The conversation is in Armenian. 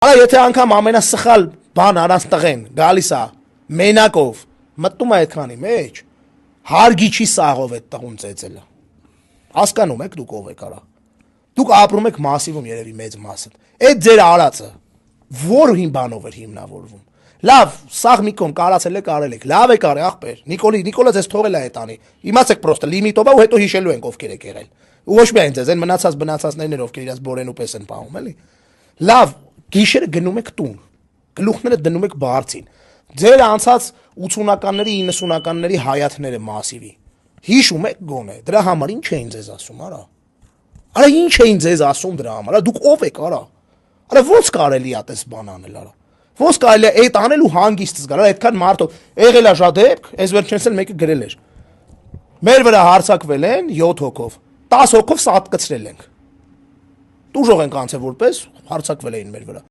Արա եթե անգամ ամենասխալ բան առանց տղեն գալիս է մենակով մտնում է այդքանի մեջ հարգի չի սաղով այդ տղուն ծեծելը հասկանում եք դուք ով եք արա դուք ապրում եք մասիվում երևի մեծ մասը այդ ձեր արածը որ բանով էր հիմնավորվում լավ սաղ մի կողմ կարացել եք արել եք լավ եք արել ախպեր Նիկոլը ձեզ թողել է այտանի իմացեք պրոստը լիմիտով ու հետո հիշելու ենք ովքեր եք եղել ու ոչ միայն ձեզ այն մնացածներն ովքեր իրաց բորենու պես են պահում էլի լավ գիշերը գնում եք տուն գլուխները դնում եք բարձին ձեր անցած 80-ականների 90-ականների հայաթները մասիվի հիշում եք գոնե դրա համար ինչ էին ձեզ ասում արա ինչ էին ձեզ ասում դրա համար դուք ով եք արա ոնց կարելի է այդպես բան անել արա ոնց կարելի է այդ անել ու հանգիստ զգալ այդքան մարդով եղել է շատ դեպք այս վերջինս էլ մեկը գրել էր մեր վրա հարձակվել են 7 հոգով 10 հոգով սատկացրել ենք տուժող ենք անցել որպես հարձակվել էին մեր վրա